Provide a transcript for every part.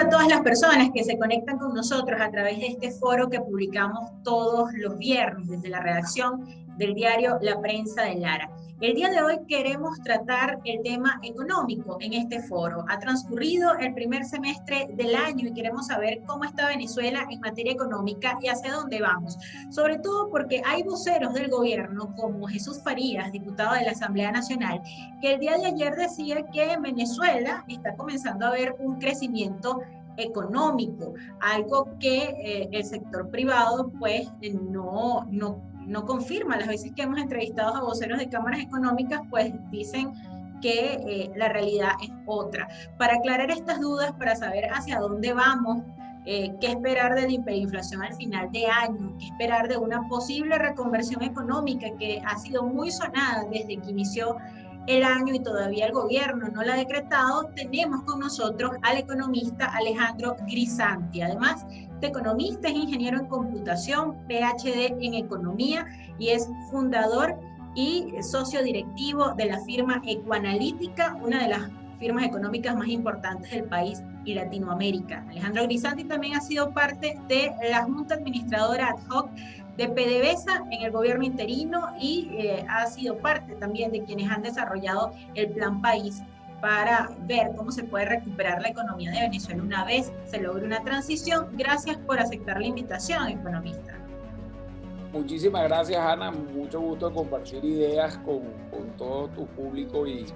a todas las personas que se conectan con nosotros a través de este foro que publicamos todos los viernes desde la redacción del diario La Prensa de Lara. El día de hoy queremos tratar el tema económico en este foro. Ha transcurrido el primer semestre del año y queremos saber cómo está Venezuela en materia económica y hacia dónde vamos. Sobre todo porque hay voceros del gobierno como Jesús Farías, diputado de la Asamblea Nacional, que el día de ayer decía que en Venezuela está comenzando a haber un crecimiento económico, algo que el sector privado pues no confirma. Las veces que hemos entrevistado a voceros de cámaras económicas pues dicen que la realidad es otra. Para aclarar estas dudas, para saber hacia dónde vamos, qué esperar de la hiperinflación al final de año, qué esperar de una posible reconversión económica que ha sido muy sonada desde que inició el año y todavía el gobierno no la ha decretado, tenemos con nosotros al economista Alejandro Grisanti. Además de economista, es ingeniero en computación, PhD en economía y es fundador y socio directivo de la firma Ecoanalítica, una de las firmas económicas más importantes del país y Latinoamérica. Alejandro Grisanti también ha sido parte de la Junta Administradora Ad Hoc de PDVSA en el gobierno interino y ha sido parte también de quienes han desarrollado el Plan País para ver cómo se puede recuperar la economía de Venezuela una vez se logre una transición. Gracias por aceptar la invitación, economista. Muchísimas gracias, Ana. Mucho gusto de compartir ideas con todo tu público y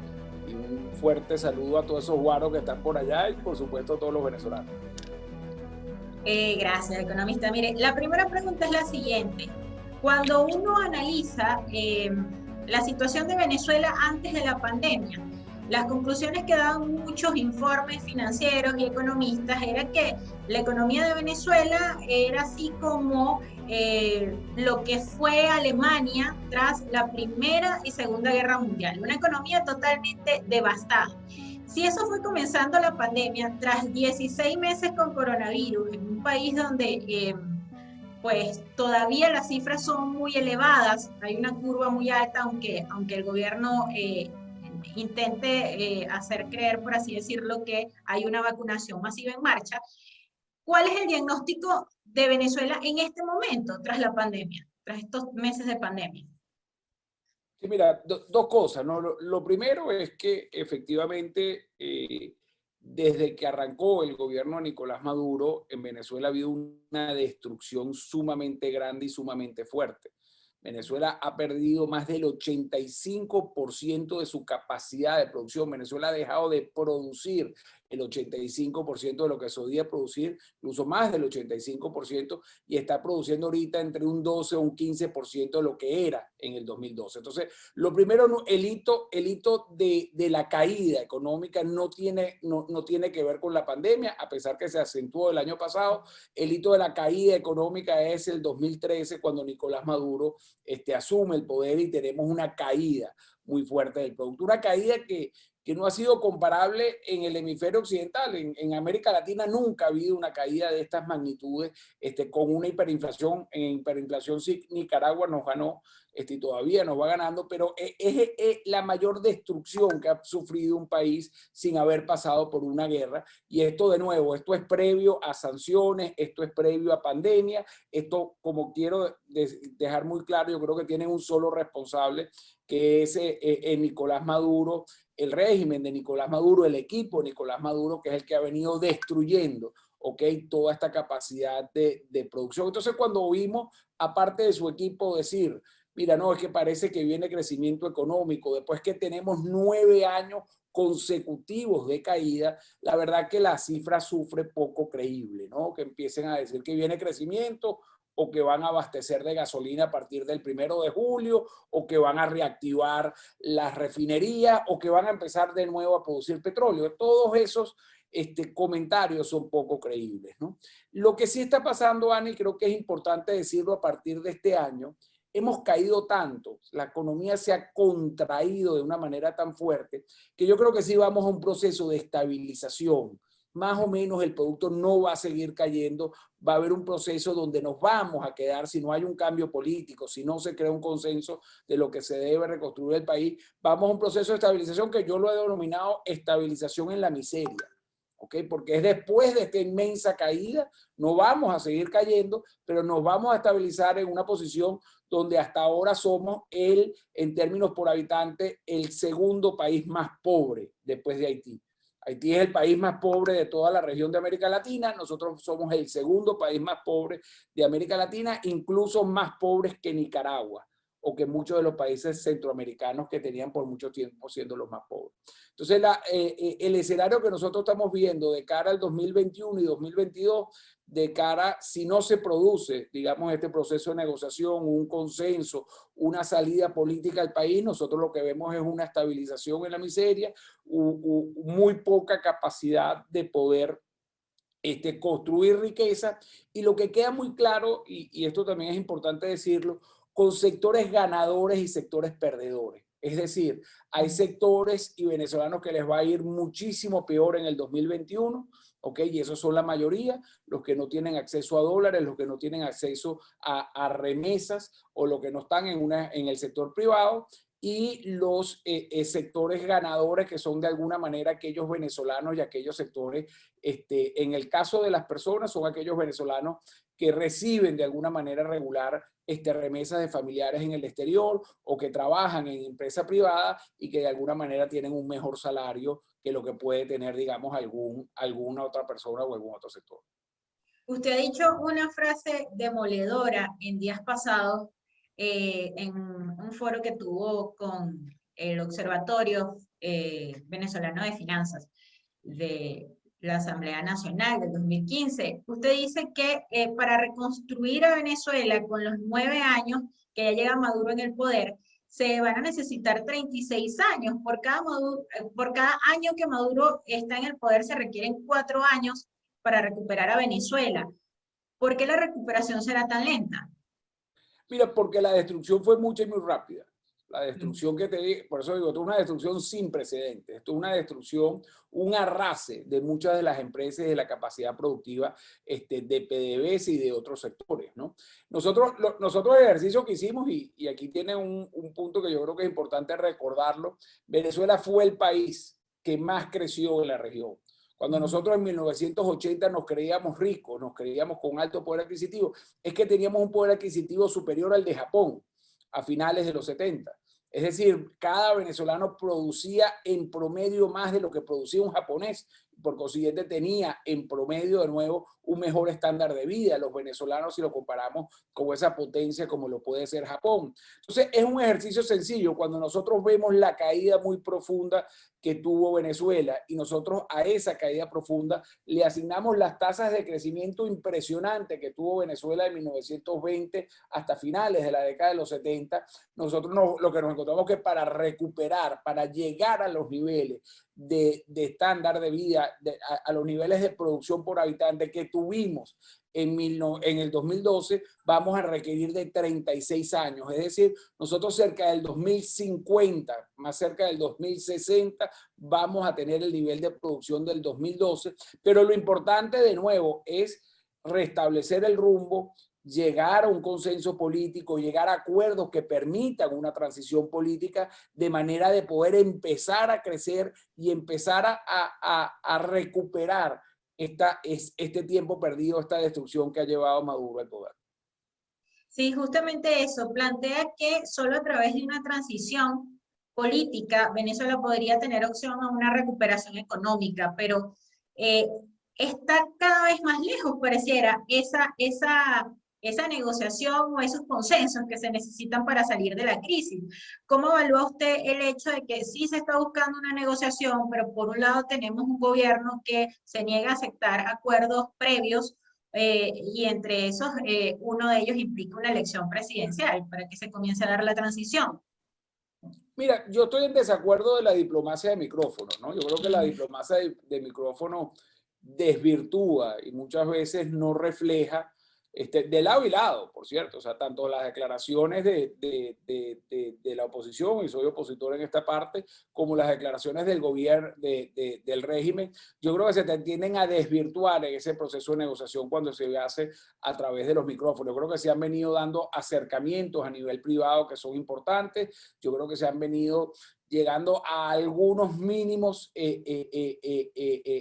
un fuerte saludo a todos esos guaros que están por allá y, por supuesto, a todos los venezolanos. Gracias, economista. Mire, la primera pregunta es la siguiente. Cuando uno analiza la situación de Venezuela antes de la pandemia, las conclusiones que daban muchos informes financieros y economistas era que la economía de Venezuela era así como lo que fue Alemania tras la Primera y Segunda Guerra Mundial, una economía totalmente devastada. Si eso fue comenzando la pandemia, tras 16 meses con coronavirus, en un país donde pues todavía las cifras son muy elevadas, hay una curva muy alta, aunque el gobierno intente hacer creer, por así decirlo, que hay una vacunación masiva en marcha. ¿Cuál es el diagnóstico de Venezuela en este momento, tras la pandemia, tras estos meses de pandemia? Sí, mira, dos cosas, ¿no? Lo primero es que efectivamente desde que arrancó el gobierno de Nicolás Maduro, en Venezuela ha habido una destrucción sumamente grande y sumamente fuerte. Venezuela ha perdido más del 85% de su capacidad de producción. Venezuela ha dejado de producir el 85% de lo que solía producir, incluso más del 85%, y está produciendo ahorita entre un 12 o un 15% de lo que era en el 2012. Entonces, lo primero, el hito de la caída económica no tiene que ver con la pandemia, a pesar que se acentuó el año pasado. El hito de la caída económica es el 2013, cuando Nicolás Maduro asume el poder y tenemos una caída muy fuerte del producto, una caída que no ha sido comparable en el hemisferio occidental. En América Latina nunca ha habido una caída de estas magnitudes, con una hiperinflación. En hiperinflación sí, Nicaragua nos ganó, y todavía nos va ganando, pero es la mayor destrucción que ha sufrido un país sin haber pasado por una guerra. Y esto, de nuevo, esto es previo a sanciones, esto es previo a pandemia. Esto, como quiero dejar muy claro, yo creo que tiene un solo responsable, que es Nicolás Maduro, el régimen de Nicolás Maduro, el equipo de Nicolás Maduro, que es el que ha venido destruyendo, toda esta capacidad de producción. Entonces, cuando oímos, aparte de su equipo, decir, mira, no, es que parece que viene crecimiento económico, después que tenemos 9 años consecutivos de caída, la verdad que la cifra sufre poco creíble, ¿no? Que empiecen a decir que viene crecimiento, o que van a abastecer de gasolina a partir del 1 de julio, o que van a reactivar las refinerías, o que van a empezar de nuevo a producir petróleo. Todos esos comentarios son poco creíbles, ¿no? Lo que sí está pasando, Ani, creo que es importante decirlo, a partir de este año, hemos caído tanto, la economía se ha contraído de una manera tan fuerte, que yo creo que sí vamos a un proceso de estabilización. Más o menos el producto no va a seguir cayendo, va a haber un proceso donde nos vamos a quedar, si no hay un cambio político, si no se crea un consenso de lo que se debe reconstruir el país, vamos a un proceso de estabilización que yo lo he denominado estabilización en la miseria. ¿ok? Porque es después de esta inmensa caída, no vamos a seguir cayendo, pero nos vamos a estabilizar en una posición donde hasta ahora somos en términos por habitante, el segundo país más pobre después de Haití. Haití es el país más pobre de toda la región de América Latina, nosotros somos el segundo país más pobre de América Latina, incluso más pobres que Nicaragua o que muchos de los países centroamericanos que tenían por mucho tiempo siendo los más pobres. Entonces, el escenario que nosotros estamos viendo de cara al 2021 y 2022, de cara, si no se produce, digamos, este proceso de negociación, un consenso, una salida política al país, nosotros lo que vemos es una estabilización en la miseria, muy poca capacidad de poder construir riqueza, y lo que queda muy claro, y esto también es importante decirlo, con sectores ganadores y sectores perdedores. Es decir, hay sectores y venezolanos que les va a ir muchísimo peor en el 2021, ¿ok? Y esos son la mayoría, los que no tienen acceso a dólares, los que no tienen acceso a remesas o los que no están en el sector privado, y los sectores ganadores que son de alguna manera aquellos venezolanos y aquellos sectores, en el caso de las personas, son aquellos venezolanos que reciben de alguna manera regular remesas de familiares en el exterior o que trabajan en empresa privada y que de alguna manera tienen un mejor salario que lo que puede tener, digamos, alguna otra persona o algún otro sector. Usted ha dicho una frase demoledora en días pasados en un foro que tuvo con el Observatorio Venezolano de Finanzas de la Asamblea Nacional del 2015. Usted dice que para reconstruir a Venezuela con los 9 años que ya llega Maduro en el poder, se van a necesitar 36 años. Por cada año que Maduro está en el poder se requieren 4 años para recuperar a Venezuela. ¿Por qué la recuperación será tan lenta? Mira, porque la destrucción fue mucha y muy rápida. La destrucción que te di, por eso digo, esto es una destrucción sin precedentes. Esto es una destrucción, un arrase de muchas de las empresas y de la capacidad productiva de PDVSA y de otros sectores, ¿no? Nosotros el ejercicio que hicimos, y aquí tiene un punto que yo creo que es importante recordarlo, Venezuela fue el país que más creció en la región. Cuando nosotros en 1980 nos creíamos ricos, nos creíamos con alto poder adquisitivo, es que teníamos un poder adquisitivo superior al de Japón a finales de los 70. Es decir, cada venezolano producía en promedio más de lo que producía un japonés. Por consiguiente, tenía en promedio de nuevo un mejor estándar de vida los venezolanos si lo comparamos con esa potencia como lo puede ser Japón. Entonces, es un ejercicio sencillo. Cuando nosotros vemos la caída muy profunda que tuvo Venezuela y nosotros a esa caída profunda le asignamos las tasas de crecimiento impresionante que tuvo Venezuela de 1920 hasta finales de la década de los 70, nosotros lo que nos encontramos es que para recuperar, para llegar a los niveles de estándar de vida, a los niveles de producción por habitante que tuvimos en el 2012, vamos a requerir de 36 años. Es decir, nosotros cerca del 2050, más cerca del 2060, vamos a tener el nivel de producción del 2012. Pero lo importante, de nuevo, es restablecer el rumbo, llegar a un consenso político, llegar a acuerdos que permitan una transición política de manera de poder empezar a crecer y empezar a recuperar este tiempo perdido, esta destrucción que ha llevado a Maduro al poder. Sí, justamente eso. Plantea que solo a través de una transición política Venezuela podría tener opción a una recuperación económica, pero eh, está cada vez más lejos, pareciera, esa negociación o esos consensos que se necesitan para salir de la crisis. ¿Cómo evalúa usted el hecho de que sí se está buscando una negociación, pero por un lado tenemos un gobierno que se niega a aceptar acuerdos previos y entre esos uno de ellos implica una elección presidencial para que se comience a dar la transición? Mira, yo estoy en desacuerdo de la diplomacia de micrófono, ¿no? Yo creo que la diplomacia de micrófono desvirtúa y muchas veces no refleja, de lado y lado, por cierto, o sea, tanto las declaraciones de la oposición, y soy opositor en esta parte, como las declaraciones del gobierno, del régimen, yo creo que se tienden a desvirtuar en ese proceso de negociación cuando se hace a través de los micrófonos. Yo creo que se han venido dando acercamientos a nivel privado que son importantes, yo creo que se han venido llegando a algunos mínimos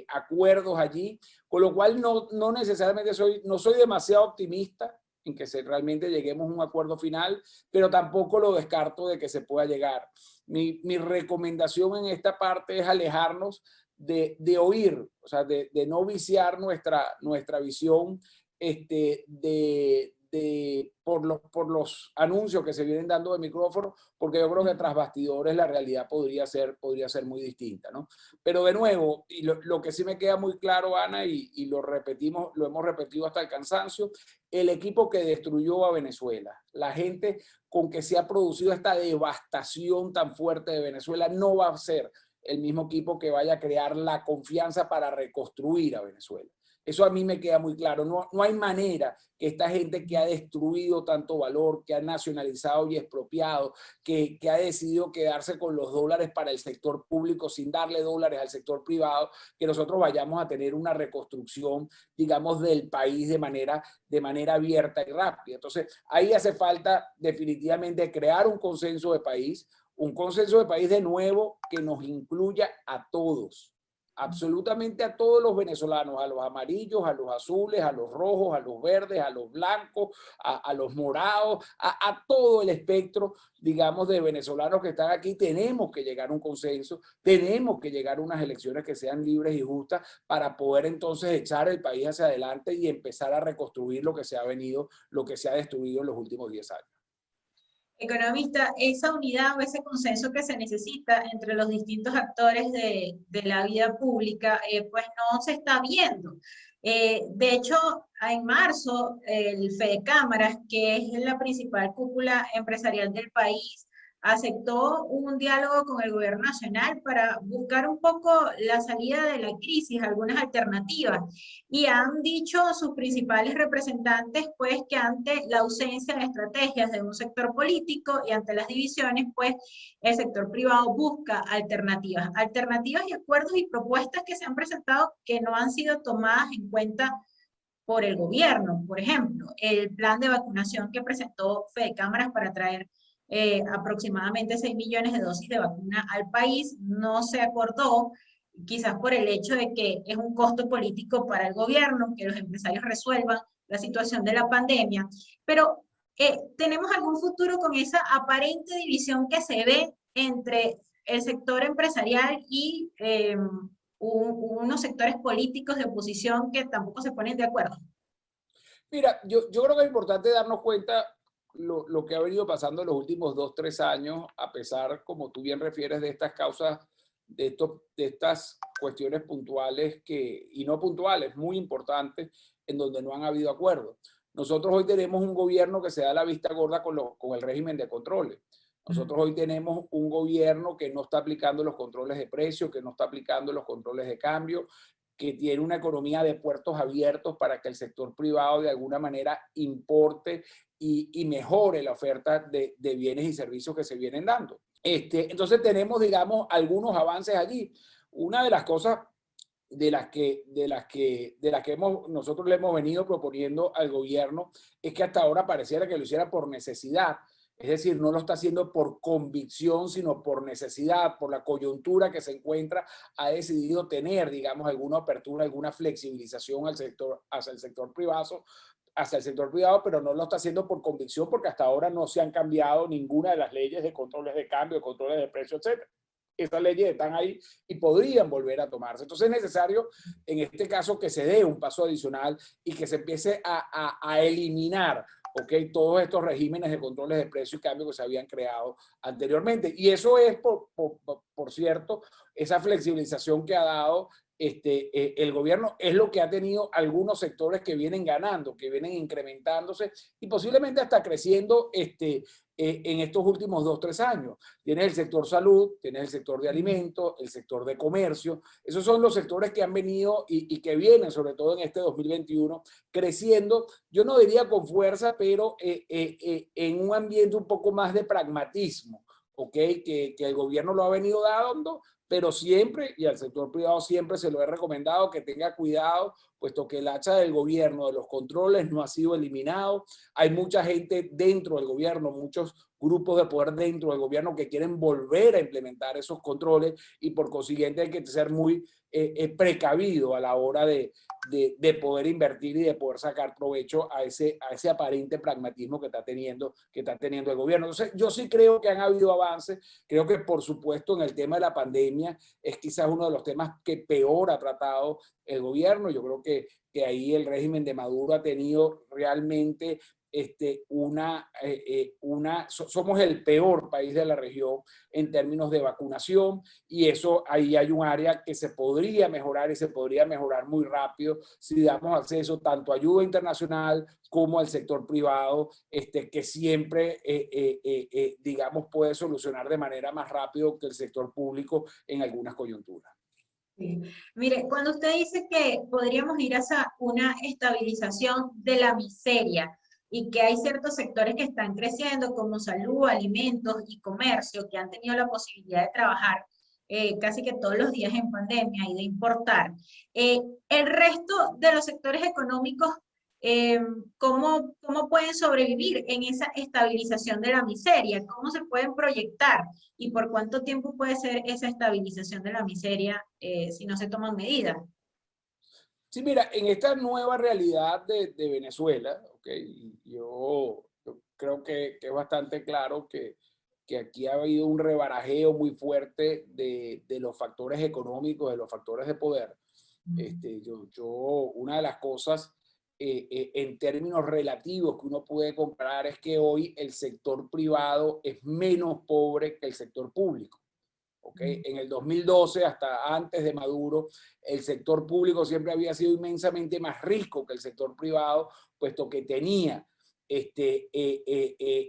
acuerdos allí, con lo cual no necesariamente no soy demasiado optimista en que realmente lleguemos a un acuerdo final, pero tampoco lo descarto de que se pueda llegar. Mi recomendación en esta parte es alejarnos de oír, o sea, de no viciar nuestra visión por los anuncios que se vienen dando de micrófono, porque yo creo que tras bastidores la realidad podría ser muy distinta, ¿no? Pero de nuevo, y lo que sí me queda muy claro, Ana, y lo hemos repetido hasta el cansancio, el equipo que destruyó a Venezuela, la gente con que se ha producido esta devastación tan fuerte de Venezuela, no va a ser el mismo equipo que vaya a crear la confianza para reconstruir a Venezuela. Eso a mí me queda muy claro. No hay manera que esta gente que ha destruido tanto valor, que ha nacionalizado y expropiado, que ha decidido quedarse con los dólares para el sector público sin darle dólares al sector privado, que nosotros vayamos a tener una reconstrucción, digamos, del país de manera abierta y rápida. Entonces, ahí hace falta definitivamente crear un consenso de país de nuevo que nos incluya a todos, absolutamente a todos los venezolanos, a los amarillos, a los azules, a los rojos, a los verdes, a los blancos, a los morados, a todo el espectro, digamos, de venezolanos que están aquí. Tenemos que llegar a un consenso, tenemos que llegar a unas elecciones que sean libres y justas para poder entonces echar el país hacia adelante y empezar a reconstruir lo que se ha destruido en los últimos 10 años. Economista, esa unidad o ese consenso que se necesita entre los distintos actores de la vida pública, pues no se está viendo. De hecho, en marzo, el Fedecámaras, que es la principal cúpula empresarial del país, aceptó un diálogo con el gobierno nacional para buscar un poco la salida de la crisis, algunas alternativas. Y han dicho sus principales representantes, pues, que ante la ausencia de estrategias de un sector político y ante las divisiones, pues, el sector privado busca alternativas y acuerdos y propuestas que se han presentado que no han sido tomadas en cuenta por el gobierno. Por ejemplo, el plan de vacunación que presentó Fedecámaras para traer aproximadamente 6 millones de dosis de vacuna al país, no se acordó, quizás por el hecho de que es un costo político para el gobierno, que los empresarios resuelvan la situación de la pandemia, pero ¿tenemos algún futuro con esa aparente división que se ve entre el sector empresarial y unos sectores políticos de oposición que tampoco se ponen de acuerdo? Mira, yo creo que es importante darnos cuenta lo que ha venido pasando en los últimos 2, 3 años, a pesar, como tú bien refieres, de estas causas, de estas cuestiones puntuales y no puntuales, muy importantes, en donde no han habido acuerdos. Nosotros hoy tenemos un gobierno que se da la vista gorda con el régimen de controles. Nosotros hoy tenemos un gobierno que no está aplicando los controles de precios, que no está aplicando los controles de cambio, que tiene una economía de puertos abiertos para que el sector privado de alguna manera importe y mejore la oferta de bienes y servicios que se vienen dando. Entonces tenemos, digamos, algunos avances allí. Una de las cosas de las que nosotros le hemos venido proponiendo al gobierno es que hasta ahora pareciera que lo hiciera por necesidad. Es decir, no lo está haciendo por convicción, sino por necesidad, por la coyuntura que se encuentra, ha decidido tener, digamos, alguna apertura, alguna flexibilización hacia el sector privado, pero no lo está haciendo por convicción, porque hasta ahora no se han cambiado ninguna de las leyes de controles de cambio, de controles de precios, etc. Esas leyes están ahí y podrían volver a tomarse. Entonces es necesario, en este caso, que se dé un paso adicional y que se empiece a eliminar, ¿okay?, todos estos regímenes de controles de precio y cambio que se habían creado anteriormente. Y eso es, por cierto, esa flexibilización que ha dado el gobierno, es lo que ha tenido algunos sectores que vienen ganando, que vienen incrementándose y posiblemente hasta creciendo en estos últimos 2, 3 años. Tienes el sector salud, tienes el sector de alimentos, el sector de comercio. Esos son los sectores que han venido y que vienen, sobre todo en este 2021, creciendo, yo no diría con fuerza, pero en un ambiente un poco más de pragmatismo, ¿ok? Que el gobierno lo ha venido dando pero siempre, y al sector privado siempre se lo he recomendado, que tenga cuidado, puesto que el hacha del gobierno, de los controles, no ha sido eliminado. Hay mucha gente dentro del gobierno, muchos grupos de poder dentro del gobierno que quieren volver a implementar esos controles, y por consiguiente hay que ser muy precavido a la hora de poder invertir y de poder sacar provecho a ese aparente pragmatismo que está teniendo el gobierno. Entonces, yo sí creo que han habido avances. Creo que, por supuesto, en el tema de la pandemia es quizás uno de los temas que peor ha tratado el gobierno. Yo creo que ahí el régimen de Maduro ha tenido realmente somos el peor país de la región en términos de vacunación, y eso ahí hay un área que se podría mejorar, y se podría mejorar muy rápido si damos acceso tanto a ayuda internacional como al sector privado, que siempre, digamos, puede solucionar de manera más rápido que el sector público en algunas coyunturas. Sí. Mire, cuando usted dice que podríamos ir hacia una estabilización de la miseria y que hay ciertos sectores que están creciendo como salud, alimentos y comercio, que han tenido la posibilidad de trabajar casi que todos los días en pandemia y de importar, eh, el resto de los sectores económicos, eh, ¿cómo pueden sobrevivir en esa estabilización de la miseria? ¿Cómo se pueden proyectar? ¿Y por cuánto tiempo puede ser esa estabilización de la miseria si no se toman medidas? Sí, mira, en esta nueva realidad de Venezuela, okay, yo creo que es bastante claro que aquí ha habido un rebarajeo muy fuerte de los factores económicos, de los factores de poder. Una de las cosas en términos relativos que uno puede comparar es que hoy el sector privado es menos pobre que el sector público. ¿Okay? En el 2012, hasta antes de Maduro, el sector público siempre había sido inmensamente más rico que el sector privado, puesto que tenía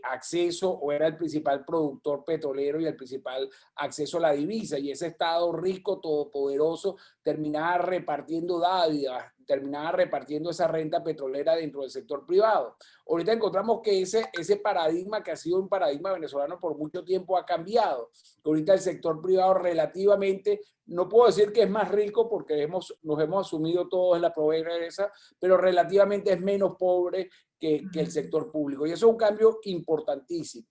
acceso, o era el principal productor petrolero y el principal acceso a la divisa, y ese Estado rico, todopoderoso, terminaba repartiendo dádivas, terminaba repartiendo esa renta petrolera dentro del sector privado. Ahorita encontramos que ese paradigma, que ha sido un paradigma venezolano por mucho tiempo, ha cambiado. Ahorita el sector privado relativamente, no puedo decir que es más rico porque nos hemos asumido todos en la pobreza, pero relativamente es menos pobre que el sector público. Y eso es un cambio importantísimo.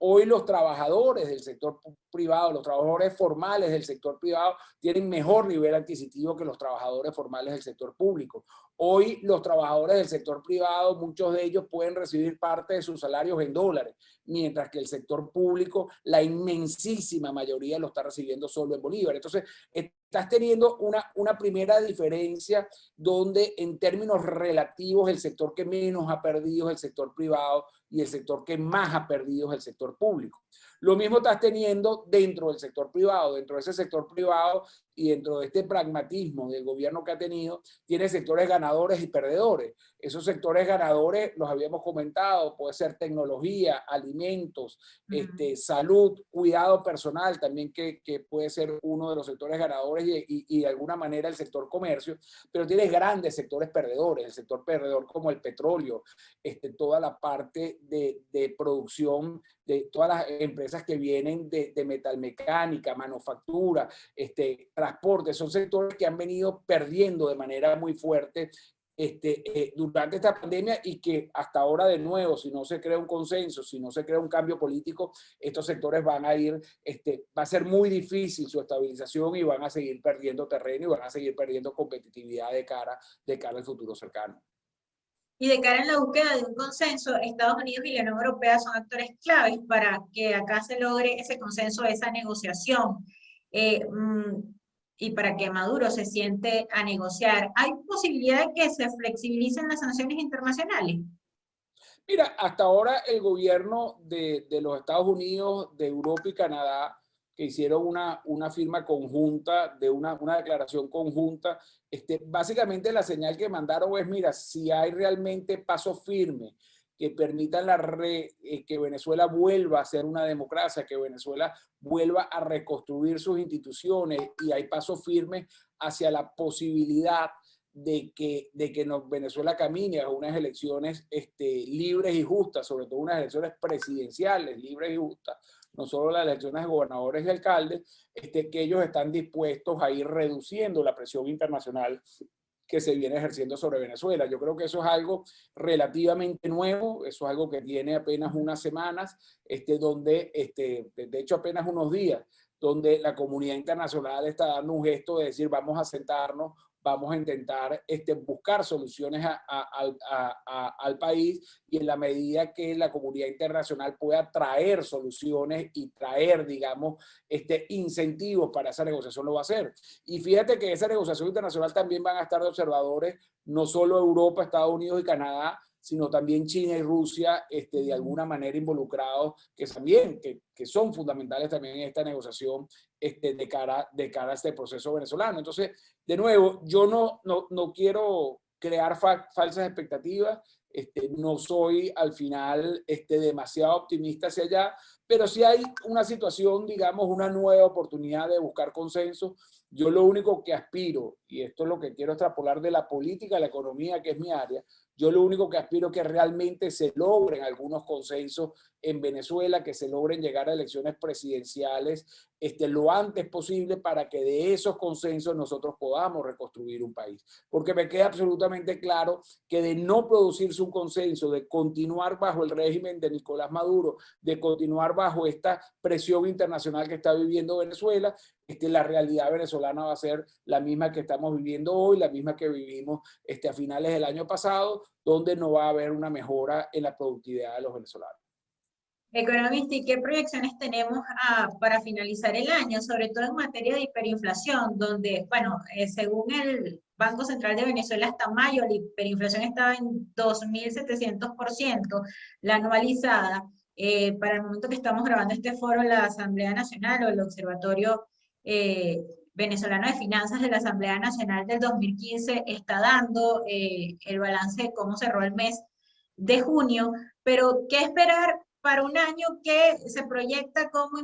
Hoy los trabajadores del sector privado, los trabajadores formales del sector privado, tienen mejor nivel adquisitivo que los trabajadores formales del sector público. Hoy los trabajadores del sector privado, muchos de ellos pueden recibir parte de sus salarios en dólares, mientras que el sector público, la inmensísima mayoría lo está recibiendo solo en bolívar. Entonces, estás teniendo una primera diferencia donde en términos relativos el sector que menos ha perdido es el sector privado, y el sector que más ha perdido es el sector público. Lo mismo estás teniendo dentro del sector privado. Dentro de ese sector privado y dentro de este pragmatismo del gobierno que ha tenido, tiene sectores ganadores y perdedores. Esos sectores ganadores los habíamos comentado: puede ser tecnología, alimentos, salud, cuidado personal también, que puede ser uno de los sectores ganadores, y de alguna manera el sector comercio, pero tienes grandes sectores perdedores. El sector perdedor como el petróleo, toda la parte de producción, de todas las empresas que vienen de metalmecánica, manufactura, transporte, son sectores que han venido perdiendo de manera muy fuerte durante esta pandemia, y que hasta ahora, de nuevo, si no se crea un consenso, si no se crea un cambio político, estos sectores van a ir, va a ser muy difícil su estabilización, y van a seguir perdiendo terreno y van a seguir perdiendo competitividad de cara al futuro cercano. Y de cara en la búsqueda de un consenso, Estados Unidos y la Unión Europea son actores claves para que acá se logre ese consenso, esa negociación, eh, mm, y para que Maduro se siente a negociar. ¿Hay posibilidad de que se flexibilicen las sanciones internacionales? Mira, hasta ahora el gobierno de los Estados Unidos, de Europa y Canadá, que hicieron una firma conjunta, de una declaración conjunta, básicamente la señal que mandaron es: mira, si hay realmente pasos firmes que permitan que Venezuela vuelva a ser una democracia, que Venezuela vuelva a reconstruir sus instituciones, y hay pasos firmes hacia la posibilidad de que Venezuela camine a unas elecciones libres y justas, sobre todo unas elecciones presidenciales libres y justas, no solo las elecciones de gobernadores y alcaldes, que ellos están dispuestos a ir reduciendo la presión internacional que se viene ejerciendo sobre Venezuela. Yo creo que eso es algo relativamente nuevo, eso es algo que tiene apenas unas semanas, donde, de hecho apenas unos días, donde la comunidad internacional está dando un gesto de decir vamos a sentarnos, vamos a intentar buscar soluciones al país, y en la medida que la comunidad internacional pueda traer soluciones y traer, digamos, incentivos para esa negociación, lo va a hacer. Y fíjate que esa negociación internacional también van a estar de observadores no solo Europa, Estados Unidos y Canadá, sino también China y Rusia, de alguna manera involucrados, que también, que son fundamentales también en esta negociación de cara a este proceso venezolano. Entonces, de nuevo, yo no quiero crear falsas expectativas, no soy al final demasiado optimista hacia allá, pero sí hay una situación, digamos, una nueva oportunidad de buscar consenso. Yo lo único que aspiro, y esto es lo que quiero extrapolar de la política a la economía, que es mi área, yo lo único que aspiro es que realmente se logren algunos consensos en Venezuela, que se logren llegar a elecciones presidenciales lo antes posible, para que de esos consensos nosotros podamos reconstruir un país. Porque me queda absolutamente claro que de no producirse un consenso, de continuar bajo el régimen de Nicolás Maduro, de continuar bajo esta presión internacional que está viviendo Venezuela, la realidad venezolana va a ser la misma que estamos viviendo hoy, la misma que vivimos a finales del año pasado, donde no va a haber una mejora en la productividad de los venezolanos. Economista, ¿y qué proyecciones tenemos para finalizar el año, sobre todo en materia de hiperinflación, donde, bueno, según el Banco Central de Venezuela, hasta mayo la hiperinflación estaba en 2.700%, la anualizada? Para el momento que estamos grabando este foro, la Asamblea Nacional o el Observatorio Venezolano de Finanzas de la Asamblea Nacional del 2015 está dando el balance de cómo cerró el mes de junio, pero ¿qué esperar para un año que se proyecta como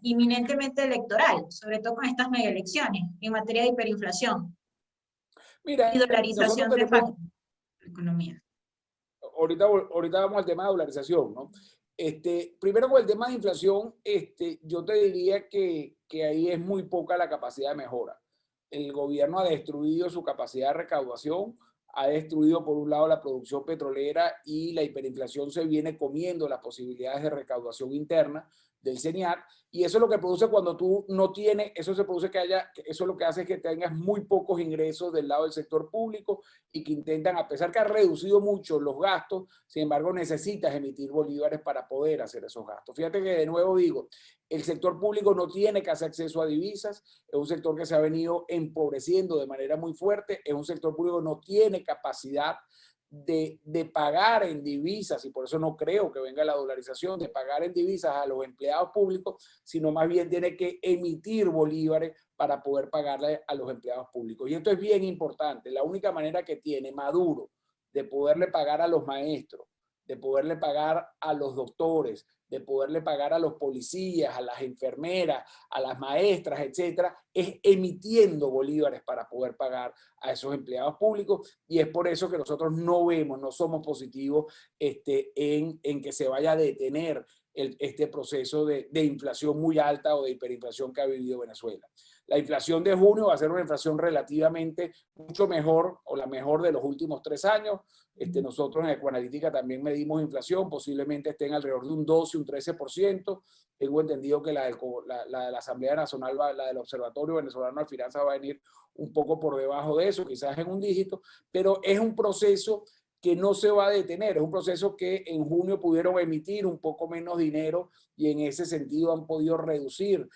inminentemente electoral, sobre todo con estas mega elecciones en materia de hiperinflación y Mira, nosotros dolarización de tenemos, facto la economía? ahorita vamos al tema de dolarización, ¿no? Primero con el tema de inflación, yo te diría que ahí es muy poca la capacidad de mejora. El gobierno ha destruido su capacidad de recaudación, ha destruido por un lado la producción petrolera, y la hiperinflación se viene comiendo las posibilidades de recaudación interna del CENIAT, y eso es lo que produce cuando tú no tienes, eso se produce eso lo que hace es que tengas muy pocos ingresos del lado del sector público, y que intentan, a pesar que ha reducido mucho los gastos, sin embargo necesitas emitir bolívares para poder hacer esos gastos. Fíjate que de nuevo digo, el sector público no tiene casi acceso a divisas, es un sector que se ha venido empobreciendo de manera muy fuerte, es un sector público que no tiene capacidad de pagar en divisas, y por eso no creo que venga la dolarización, de pagar en divisas a los empleados públicos, sino más bien tiene que emitir bolívares para poder pagarle a los empleados públicos. Y esto es bien importante. La única manera que tiene Maduro de poderle pagar a los maestros, de poderle pagar a los doctores, de poderle pagar a los policías, a las enfermeras, a las maestras, etcétera, es emitiendo bolívares para poder pagar a esos empleados públicos. Y es por eso que nosotros no somos positivos en que se vaya a detener este proceso de inflación muy alta o de hiperinflación que ha vivido Venezuela. La inflación de junio va a ser una inflación relativamente mucho mejor, o la mejor de los últimos 3 años. Nosotros en Ecoanalítica también medimos inflación, posiblemente estén alrededor de un 12, un 13%. Tengo entendido que la de la Asamblea Nacional, la del Observatorio Venezolano de Finanzas, va a venir un poco por debajo de eso, quizás en un dígito, pero es un proceso que no se va a detener, es un proceso que en junio pudieron emitir un poco menos dinero, y en ese sentido han podido reducir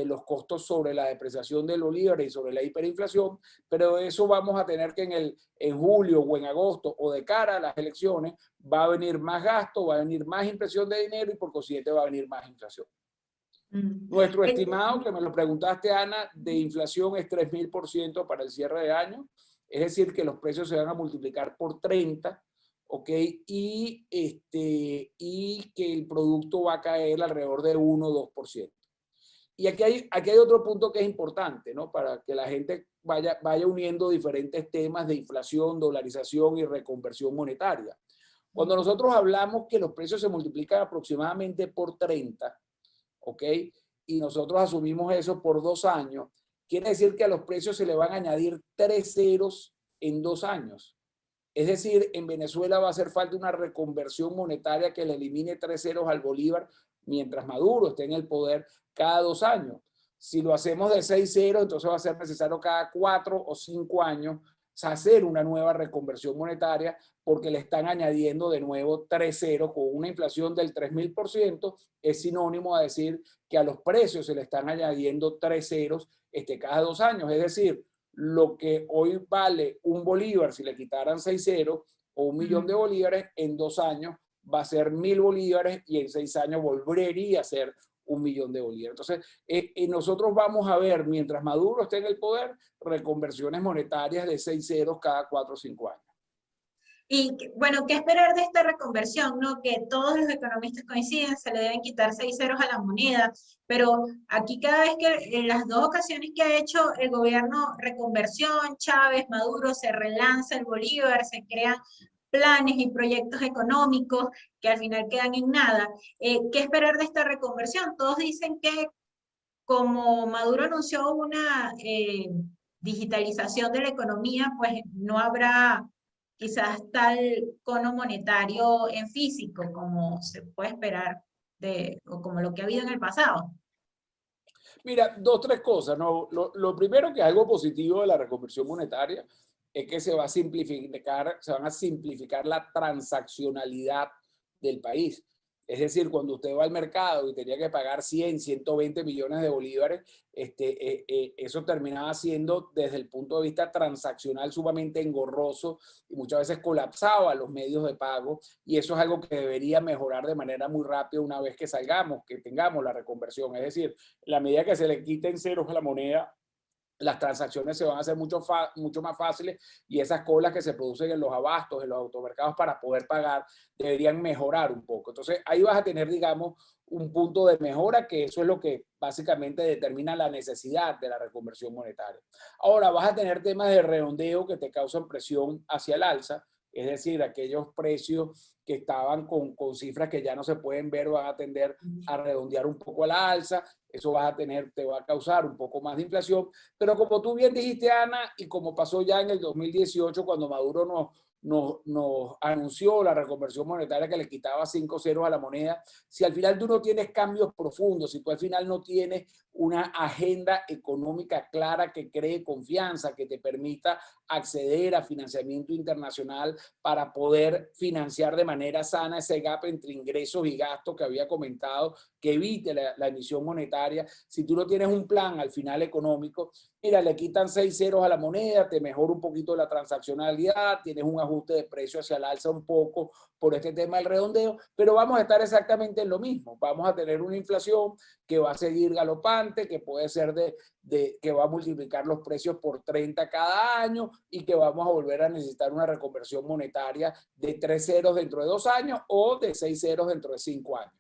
los costos sobre la depreciación del bolívar y sobre la hiperinflación, pero eso vamos a tener que en julio o en agosto, o de cara a las elecciones, va a venir más gasto, va a venir más impresión de dinero, y por consiguiente va a venir más inflación. Nuestro estimado, que me lo preguntaste, Ana, de inflación es 3.000% para el cierre de año. Es decir, que los precios se van a multiplicar por 30, ¿ok? Y que el producto va a caer alrededor de 1 o 2%. Y aquí hay otro punto que es importante, ¿no? Para que la gente vaya uniendo diferentes temas de inflación, dolarización y reconversión monetaria. Cuando nosotros hablamos que los precios se multiplican aproximadamente por 30, ¿ok? Y nosotros asumimos eso por 2 años, quiere decir que a los precios se le van a añadir 3 ceros en 2 años. Es decir, en Venezuela va a hacer falta una reconversión monetaria que le elimine 3 ceros al bolívar mientras Maduro esté en el poder cada 2 años. Si lo hacemos de 6 ceros, entonces va a ser necesario cada 4 o 5 años hacer una nueva reconversión monetaria porque le están añadiendo de nuevo 3 ceros con una inflación del 3000%. Es sinónimo a decir que a los precios se le están añadiendo 3 ceros cada 2 años. Es decir, lo que hoy vale un bolívar, si le quitaran 6 ceros o 1.000.000 de bolívares, en 2 años va a ser 1.000 bolívares y en 6 años volvería a ser 1.000.000 de bolívares. Entonces, nosotros vamos a ver, mientras Maduro esté en el poder, reconversiones monetarias de 6 ceros cada 4 o 5 años. Y bueno, ¿qué esperar de esta reconversión? ¿No? Que todos los economistas coinciden, se le deben quitar 6 ceros a la moneda, pero aquí cada vez que en las 2 ocasiones que ha hecho el gobierno reconversión, Chávez, Maduro, se relanza el bolívar, se crean planes y proyectos económicos que al final quedan en nada. ¿Qué esperar de esta reconversión? Todos dicen que como Maduro anunció una digitalización de la economía, pues no habrá quizás tal cono monetario en físico como se puede esperar o como lo que ha habido en el pasado. Mira, 2, 3 cosas, ¿no? Lo primero que es algo positivo de la reconversión monetaria es que se van a simplificar la transaccionalidad del país. Es decir, cuando usted va al mercado y tenía que pagar 100, 120 millones de bolívares, eso terminaba siendo desde el punto de vista transaccional sumamente engorroso y muchas veces colapsaba los medios de pago, y eso es algo que debería mejorar de manera muy rápida una vez que salgamos, que tengamos la reconversión. Es decir, la medida que se le quiten ceros a la moneda, las transacciones se van a hacer mucho más fáciles, y esas colas que se producen en los abastos, en los automercados para poder pagar, deberían mejorar un poco. Entonces ahí vas a tener, digamos, un punto de mejora, que eso es lo que básicamente determina la necesidad de la reconversión monetaria. Ahora vas a tener temas de redondeo que te causan presión hacia el alza, es decir, aquellos precios que estaban con cifras que ya no se pueden ver van a tender a redondear un poco a la alza. Eso te va a causar un poco más de inflación, pero como tú bien dijiste, Ana, y como pasó ya en el 2018 cuando Maduro nos anunció la reconversión monetaria que le quitaba 5 ceros a la moneda, si al final tú no tienes cambios profundos, si tú al final no tienes una agenda económica clara que cree confianza, que te permita acceder a financiamiento internacional para poder financiar de manera sana ese gap entre ingresos y gastos que había comentado, que evite la emisión monetaria. Si tú no tienes un plan al final económico, mira, le quitan 6 ceros a la moneda, te mejora un poquito la transaccionalidad, tienes un ajuste de precio hacia el alza un poco por este tema del redondeo, pero vamos a estar exactamente en lo mismo. Vamos a tener una inflación que va a seguir galopante, que puede ser que va a multiplicar los precios por 30 cada año, y que vamos a volver a necesitar una reconversión monetaria de 3 ceros dentro de 2 años o de 6 ceros dentro de 5 años.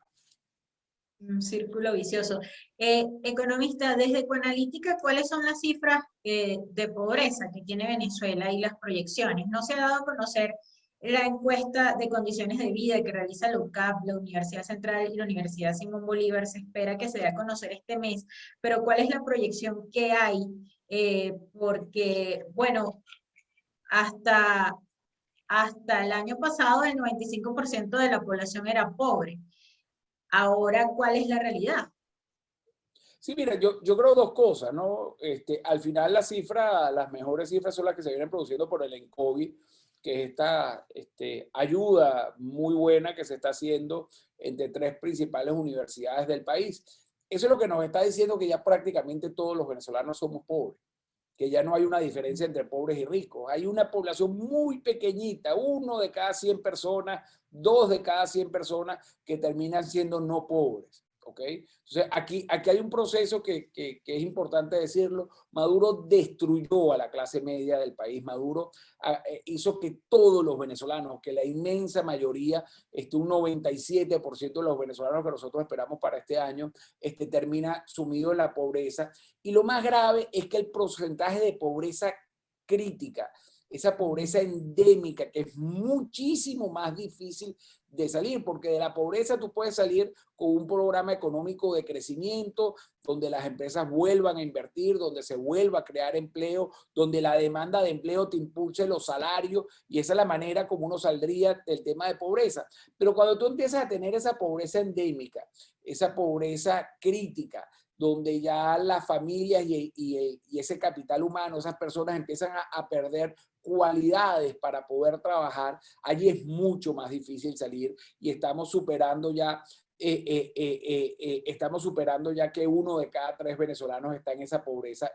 Un círculo vicioso. Economista, desde Ecoanalítica, ¿cuáles son las cifras de pobreza que tiene Venezuela y las proyecciones? No se ha dado a conocer la encuesta de condiciones de vida que realiza la UCAP, la Universidad Central y la Universidad Simón Bolívar. Se espera que se dé a conocer este mes, pero ¿cuál es la proyección que hay? Porque, bueno, hasta el año pasado el 95% de la población era pobre. Ahora, ¿cuál es la realidad? Sí, mira, yo creo 2 cosas, ¿no? Al final las mejores cifras son las que se vienen produciendo por el ENCOVI, que es esta ayuda muy buena que se está haciendo entre 3 principales universidades del país. Eso es lo que nos está diciendo que ya prácticamente todos los venezolanos somos pobres, que ya no hay una diferencia entre pobres y ricos. Hay una población muy pequeñita, 1 de cada 100 personas, 2 de cada 100 personas que terminan siendo no pobres. ¿Ok? Entonces, aquí hay un proceso que es importante decirlo. Maduro destruyó a la clase media del país. Maduro hizo que todos los venezolanos, que la inmensa mayoría, un 97% de los venezolanos que nosotros esperamos para este año, termina sumido en la pobreza. Y lo más grave es que el porcentaje de pobreza crítica esa pobreza endémica, que es muchísimo más difícil de salir, porque de la pobreza tú puedes salir con un programa económico de crecimiento, donde las empresas vuelvan a invertir, donde se vuelva a crear empleo, donde la demanda de empleo te impulse los salarios, y esa es la manera como uno saldría del tema de pobreza. Pero cuando tú empiezas a tener esa pobreza endémica, esa pobreza crítica, donde ya las familias y ese capital humano, esas personas empiezan a perder cualidades para poder trabajar, allí es mucho más difícil salir, y estamos superando ya que 1 de cada 3 venezolanos está en esa pobreza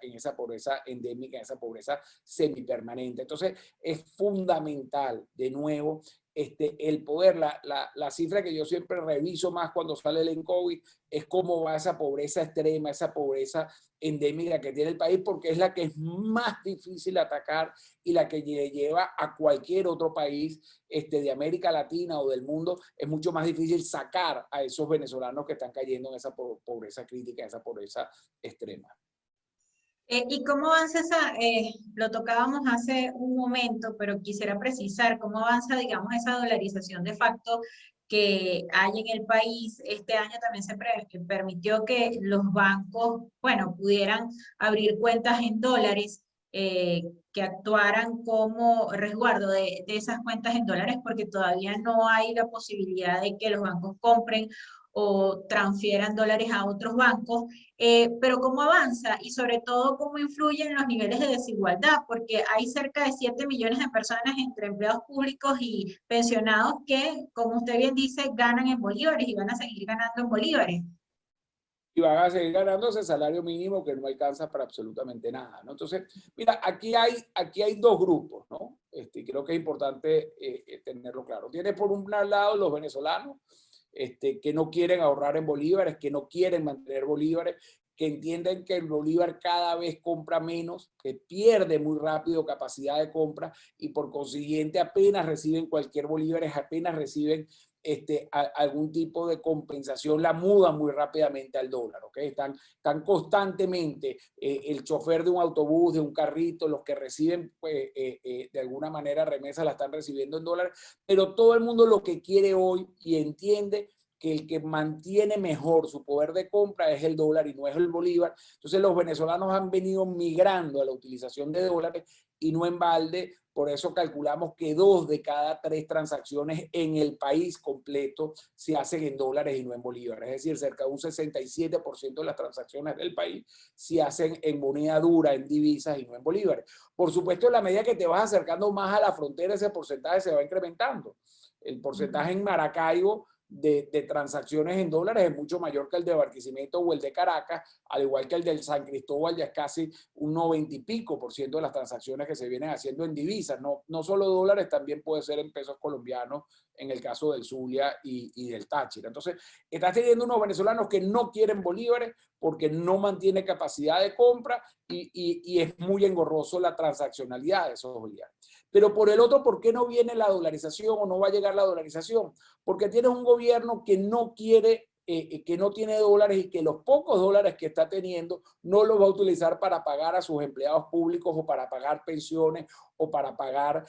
endémica, en esa pobreza semipermanente. Entonces es fundamental, de nuevo, el poder, la cifra que yo siempre reviso más cuando sale el COVID es cómo va esa pobreza extrema, esa pobreza endémica que tiene el país, porque es la que es más difícil atacar y la que lleva a cualquier otro país de América Latina o del mundo, es mucho más difícil sacar a esos venezolanos que están cayendo en esa pobreza crítica, en esa pobreza extrema. ¿Y cómo avanza lo tocábamos hace un momento, pero quisiera precisar cómo avanza, digamos, esa dolarización de facto que hay en el país? Este año también se permitió que los bancos, bueno, pudieran abrir cuentas en dólares, que actuaran como resguardo de esas cuentas en dólares, porque todavía no hay la posibilidad de que los bancos compren o transfieran dólares a otros bancos. Pero cómo avanza y sobre todo cómo influyen los niveles de desigualdad, porque hay cerca de 7 millones de personas entre empleados públicos y pensionados que, como usted bien dice, ganan en bolívares y van a seguir ganando en bolívares. Y van a seguir ganando ese salario mínimo que no alcanza para absolutamente nada, ¿no? Entonces, mira, aquí hay 2 grupos, ¿no? Creo que es importante tenerlo claro. Tiene por un lado los venezolanos, que no quieren ahorrar en bolívares, que no quieren mantener bolívares, que entienden que el bolívar cada vez compra menos, que pierde muy rápido capacidad de compra, y por consiguiente apenas reciben cualquier bolívar, apenas reciben algún tipo de compensación, la mudan muy rápidamente al dólar, ¿ok? Están constantemente, el chofer de un autobús, de un carrito, los que reciben pues, de alguna manera remesas la están recibiendo en dólares, pero todo el mundo lo que quiere hoy y entiende que el que mantiene mejor su poder de compra es el dólar y no es el bolívar. Entonces los venezolanos han venido migrando a la utilización de dólares, y no en balde. Por eso calculamos que 2 de cada 3 transacciones en el país completo se hacen en dólares y no en bolívares. Es decir, cerca de un 67% de las transacciones del país se hacen en moneda dura, en divisas y no en bolívares. Por supuesto, en la medida que te vas acercando más a la frontera, ese porcentaje se va incrementando. El porcentaje en Maracaibo de transacciones en dólares es mucho mayor que el de Barquisimeto o el de Caracas, al igual que el del San Cristóbal, ya es casi un 90 y pico % de las transacciones que se vienen haciendo en divisas, no solo dólares, también puede ser en pesos colombianos, en el caso del Zulia y del Táchira. Entonces, estás teniendo unos venezolanos que no quieren bolívares porque no mantiene capacidad de compra, y es muy engorroso la transaccionalidad de esos bolívares. Pero por el otro, ¿por qué no viene la dolarización o no va a llegar la dolarización? Porque tienes un gobierno que no quiere, que no tiene dólares, y que los pocos dólares que está teniendo no los va a utilizar para pagar a sus empleados públicos o para pagar pensiones o para pagar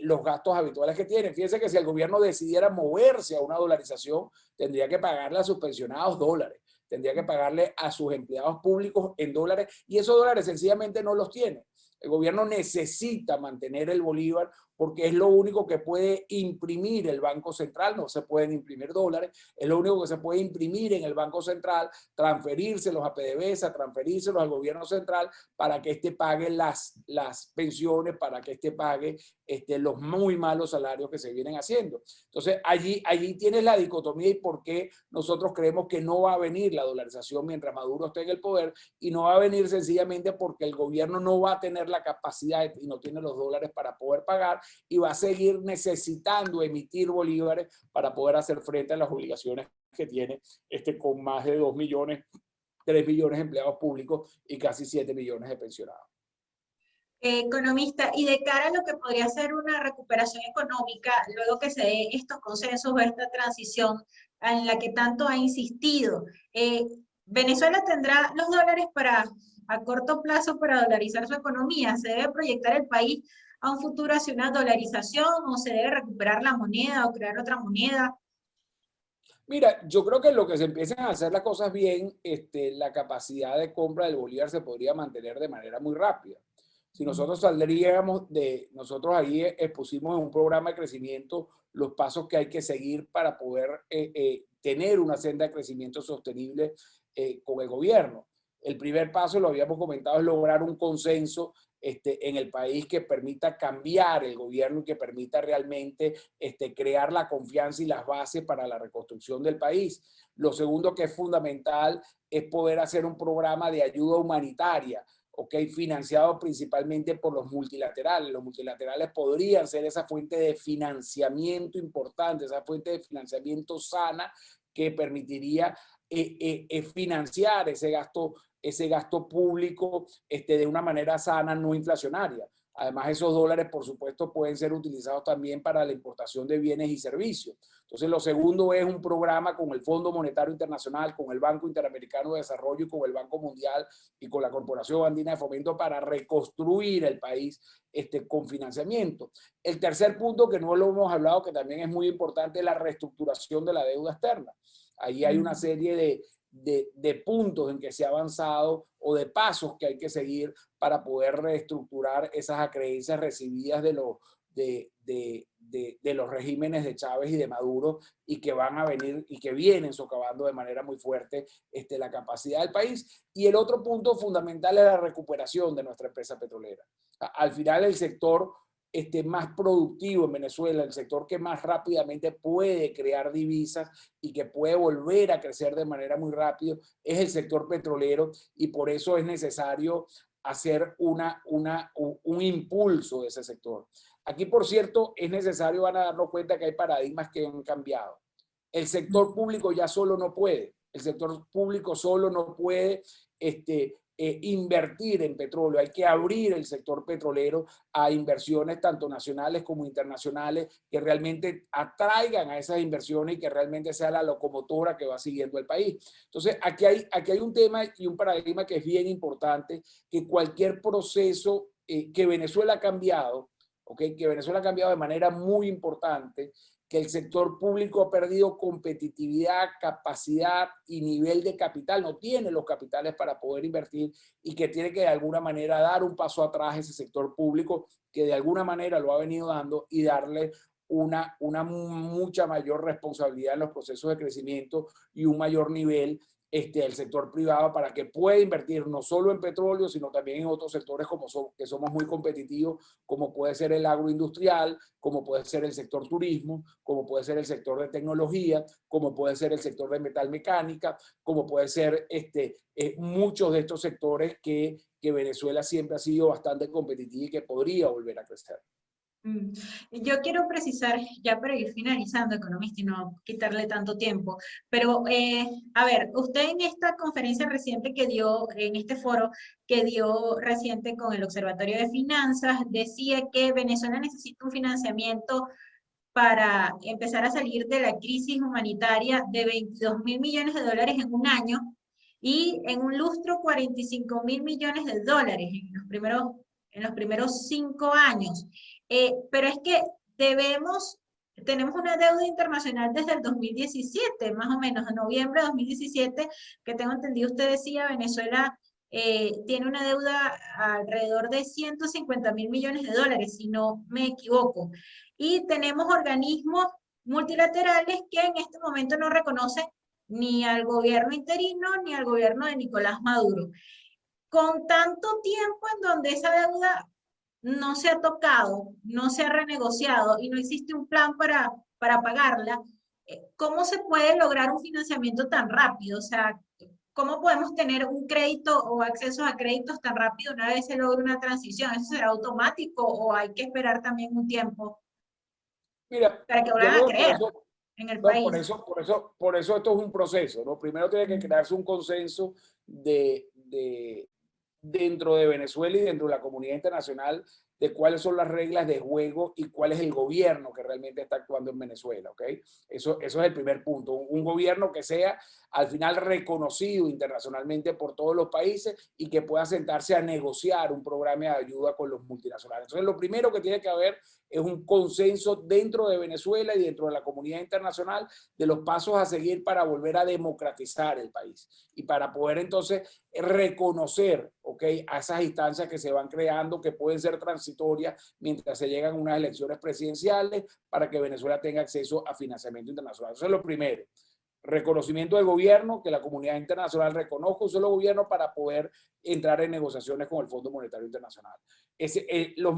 los gastos habituales que tienen. Fíjense que si el gobierno decidiera moverse a una dolarización, tendría que pagarle a sus pensionados dólares, tendría que pagarle a sus empleados públicos en dólares, y esos dólares sencillamente no los tiene. El gobierno necesita mantener el bolívar porque es lo único que puede imprimir el Banco Central. No se pueden imprimir dólares, es lo único que se puede imprimir en el Banco Central, transferírselos a PDVSA, transferírselos al gobierno central para que pague las pensiones, para que pague los muy malos salarios que se vienen haciendo. Entonces, allí tienes la dicotomía, y por qué nosotros creemos que no va a venir la dolarización mientras Maduro esté en el poder, y no va a venir sencillamente porque el gobierno no va a tener la capacidad y no tiene los dólares para poder pagar, y va a seguir necesitando emitir bolívares para poder hacer frente a las obligaciones que tiene con más de 2 millones, 3 millones de empleados públicos y casi 7 millones de pensionados. Economista, y de cara a lo que podría ser una recuperación económica, luego que se dé estos consensos o esta transición en la que tanto ha insistido, ¿Venezuela tendrá los dólares para a corto plazo para dolarizar su economía? ¿Se debe proyectar el país a un futuro hacia una dolarización o se debe recuperar la moneda o crear otra moneda? Mira, yo creo que lo que se empiezan a hacer las cosas bien, la capacidad de compra del bolívar se podría mantener de manera muy rápida. Si nosotros saldríamos nosotros ahí expusimos en un programa de crecimiento los pasos que hay que seguir para poder tener una senda de crecimiento sostenible con el gobierno. El primer paso, lo habíamos comentado, es lograr un consenso en el país que permita cambiar el gobierno y que permita realmente crear la confianza y las bases para la reconstrucción del país. Lo segundo que es fundamental es poder hacer un programa de ayuda humanitaria, financiado principalmente por los multilaterales. Los multilaterales podrían ser esa fuente de financiamiento importante, esa fuente de financiamiento sana que permitiría financiar ese gasto público de una manera sana, no inflacionaria. Además, esos dólares, por supuesto, pueden ser utilizados también para la importación de bienes y servicios. Entonces, lo segundo es un programa con el Fondo Monetario Internacional, con el Banco Interamericano de Desarrollo y con el Banco Mundial y con la Corporación Andina de Fomento para reconstruir el país con financiamiento. El tercer punto, que no lo hemos hablado, que también es muy importante, es la reestructuración de la deuda externa. Ahí hay una serie de puntos en que se ha avanzado o de pasos que hay que seguir para poder reestructurar esas acreencias recibidas de los regímenes de Chávez y de Maduro y que van a venir y que vienen socavando de manera muy fuerte la capacidad del país. Y el otro punto fundamental es la recuperación de nuestra empresa petrolera. Al final el sector más productivo en Venezuela, el sector que más rápidamente puede crear divisas y que puede volver a crecer de manera muy rápida, es el sector petrolero, y por eso es necesario hacer un impulso de ese sector. Aquí, por cierto, es necesario, van a darnos cuenta que hay paradigmas que han cambiado. El sector público ya solo no puede. El sector público solo no puede invertir en petróleo. Hay que abrir el sector petrolero a inversiones tanto nacionales como internacionales que realmente atraigan a esas inversiones y que realmente sea la locomotora que va siguiendo el país. Entonces, aquí hay un tema y un paradigma que es bien importante, que cualquier proceso que Venezuela ha cambiado, que Venezuela ha cambiado de manera muy importante, que el sector público ha perdido competitividad, capacidad y nivel de capital, no tiene los capitales para poder invertir y que tiene que de alguna manera dar un paso atrás ese sector público que de alguna manera lo ha venido dando y darle una mucha mayor responsabilidad en los procesos de crecimiento y un mayor nivel al sector privado para que pueda invertir no solo en petróleo, sino también en otros sectores que somos muy competitivos, como puede ser el agroindustrial, como puede ser el sector turismo, como puede ser el sector de tecnología, como puede ser el sector de metalmecánica, como puede ser muchos de estos sectores que Venezuela siempre ha sido bastante competitiva y que podría volver a crecer. Yo quiero precisar, ya para ir finalizando, economista, y no quitarle tanto tiempo, pero a ver, usted en esta conferencia reciente que dio, en este foro que dio reciente con el Observatorio de Finanzas, decía que Venezuela necesita un financiamiento para empezar a salir de la crisis humanitaria de 22.000 millones de dólares en un año y en un lustro 45.000 millones de dólares en los primeros 5 años. Pero es que tenemos una deuda internacional desde el 2017, más o menos, en noviembre de 2017, que tengo entendido, usted decía, Venezuela tiene una deuda alrededor de 150.000 millones de dólares, si no me equivoco. Y tenemos organismos multilaterales que en este momento no reconocen ni al gobierno interino ni al gobierno de Nicolás Maduro. Con tanto tiempo en donde esa deuda no se ha tocado, no se ha renegociado y no existe un plan para pagarla, ¿cómo se puede lograr un financiamiento tan rápido? O sea, ¿cómo podemos tener un crédito o acceso a créditos tan rápido una vez se logra una transición? ¿Eso será automático o hay que esperar también un tiempo Mira, para que yo vuelvan a creo que creer en el no, país? por eso esto es un proceso, ¿no? Primero tiene que crearse un consenso dentro de Venezuela y dentro de la comunidad internacional de cuáles son las reglas de juego y cuál es el gobierno que realmente está actuando en Venezuela, ¿ok? Eso es el primer punto. Un gobierno que sea al final reconocido internacionalmente por todos los países y que pueda sentarse a negociar un programa de ayuda con los multinacionales. Entonces, lo primero que tiene que haber es un consenso dentro de Venezuela y dentro de la comunidad internacional de los pasos a seguir para volver a democratizar el país y para poder entonces reconocer, ¿ok?, a esas instancias que se van creando, que pueden ser transitorias mientras se llegan unas elecciones presidenciales para que Venezuela tenga acceso a financiamiento internacional. Eso es lo primero. Reconocimiento del gobierno, que la comunidad internacional reconozca un solo gobierno para poder entrar en negociaciones con el Fondo Monetario Internacional. Los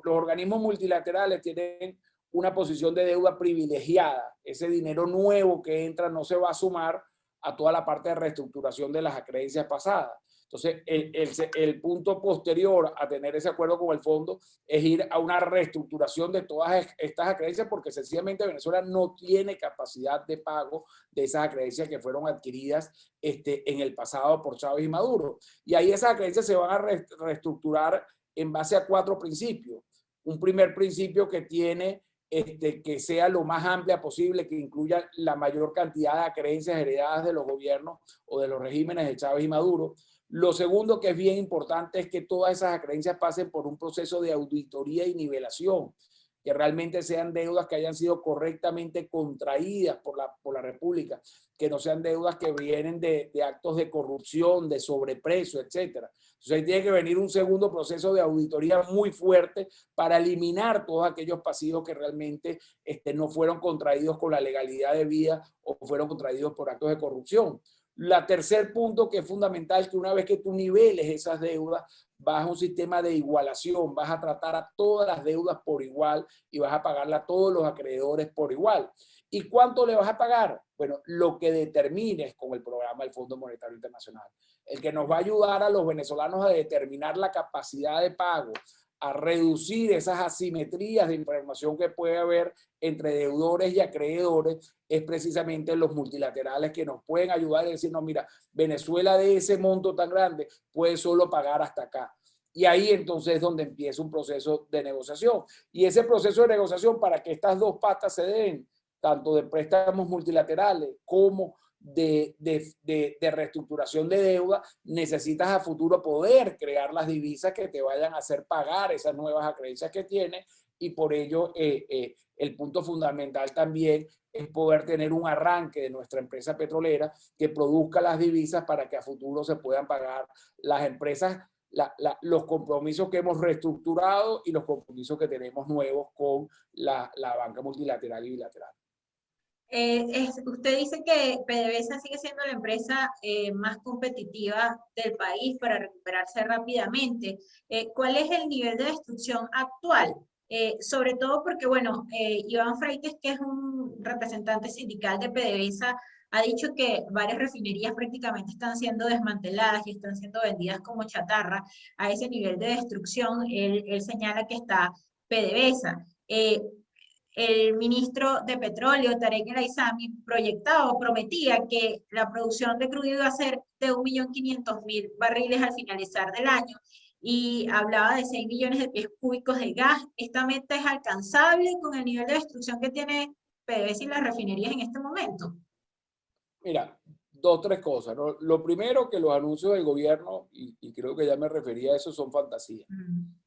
organismos multilaterales tienen una posición de deuda privilegiada. Ese dinero nuevo que entra no se va a sumar a toda la parte de reestructuración de las acreencias pasadas. Entonces, el punto posterior a tener ese acuerdo con el fondo es ir a una reestructuración de todas estas acreencias porque sencillamente Venezuela no tiene capacidad de pago de esas acreencias que fueron adquiridas en el pasado por Chávez y Maduro. Y ahí esas acreencias se van a reestructurar en base a 4 principios. Un primer principio que tiene que sea lo más amplia posible, que incluya la mayor cantidad de acreencias heredadas de los gobiernos o de los regímenes de Chávez y Maduro. Lo segundo que es bien importante es que todas esas acreencias pasen por un proceso de auditoría y nivelación, que realmente sean deudas que hayan sido correctamente contraídas por la República, que no sean deudas que vienen de actos de corrupción, de sobreprecio, etcétera. Entonces ahí tiene que venir un segundo proceso de auditoría muy fuerte para eliminar todos aquellos pasivos que realmente no fueron contraídos con la legalidad debida o fueron contraídos por actos de corrupción. Tercer punto que es fundamental es que una vez que tú niveles esas deudas, vas a un sistema de igualación, vas a tratar a todas las deudas por igual y vas a pagarle a todos los acreedores por igual. ¿Y cuánto le vas a pagar? Bueno, lo que determines con el programa del Fondo Monetario Internacional. El que nos va a ayudar a los venezolanos a determinar la capacidad de pago, a reducir esas asimetrías de información que puede haber entre deudores y acreedores, es precisamente los multilaterales que nos pueden ayudar a decir, no, mira, Venezuela de ese monto tan grande puede solo pagar hasta acá. Y ahí entonces es donde empieza un proceso de negociación. Y ese proceso de negociación, para que estas dos patas se den, tanto de préstamos multilaterales como de reestructuración de deuda, necesitas a futuro poder crear las divisas que te vayan a hacer pagar esas nuevas acreencias que tienes, y por ello el punto fundamental también es poder tener un arranque de nuestra empresa petrolera que produzca las divisas para que a futuro se puedan pagar las empresas, los compromisos que hemos reestructurado y los compromisos que tenemos nuevos con la banca multilateral y bilateral. Usted dice que PDVSA sigue siendo la empresa más competitiva del país para recuperarse rápidamente. ¿Cuál es el nivel de destrucción actual? Sobre todo porque, bueno, Iván Freites, que es un representante sindical de PDVSA, ha dicho que varias refinerías prácticamente están siendo desmanteladas y están siendo vendidas como chatarra. A ese nivel de destrucción, él señala que está PDVSA. El ministro de Petróleo, Tarek El Aissami, prometía que la producción de crudo iba a ser de 1.500.000 barriles al finalizar del año y hablaba de 6 millones de pies cúbicos de gas. ¿Esta meta es alcanzable con el nivel de destrucción que tiene PDVSA y las refinerías en este momento? Mira, 3 cosas, ¿no? Lo primero, que los anuncios del gobierno, y creo que ya me refería a eso, son fantasías.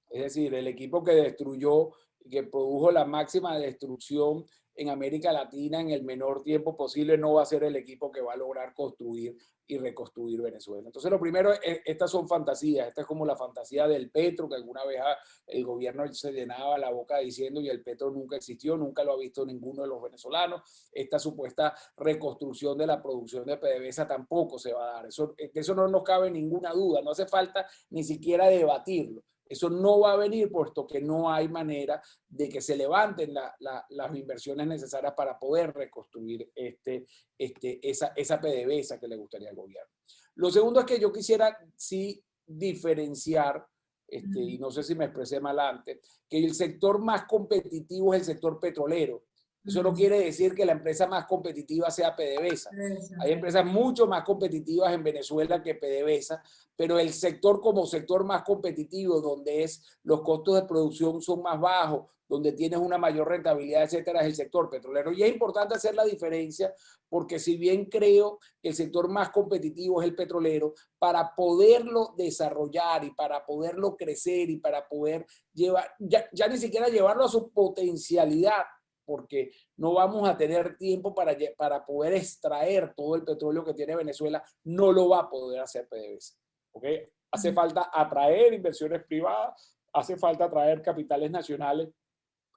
Es decir, el equipo que destruyó, que produjo la máxima destrucción en América Latina en el menor tiempo posible, no va a ser el equipo que va a lograr construir y reconstruir Venezuela. Entonces, lo primero, estas son fantasías. Esta es como la fantasía del petro, que alguna vez el gobierno se llenaba la boca diciendo, y el petro nunca existió, nunca lo ha visto ninguno de los venezolanos. Esta supuesta reconstrucción de la producción de PDVSA tampoco se va a dar. De eso no nos cabe ninguna duda, no hace falta ni siquiera debatirlo. Eso no va a venir, puesto que no hay manera de que se levanten las inversiones necesarias para poder reconstruir esa PDVSA que le gustaría al gobierno. Lo segundo es que yo quisiera sí diferenciar, y no sé si me expresé mal antes, que el sector más competitivo es el sector petrolero Eso no quiere decir que la empresa más competitiva sea PDVSA. Hay empresas mucho más competitivas en Venezuela que PDVSA, pero el sector como sector más competitivo, donde los costos de producción son más bajos, donde tienes una mayor rentabilidad, etcétera, es el sector petrolero. Y es importante hacer la diferencia porque si bien creo que el sector más competitivo es el petrolero, para poderlo desarrollar y para poderlo crecer y para poder llevar, ya ni siquiera llevarlo a su potencialidad, porque no vamos a tener tiempo para poder extraer todo el petróleo que tiene Venezuela, no lo va a poder hacer PDVSA. ¿Okay? Hace falta atraer inversiones privadas, hace falta atraer capitales nacionales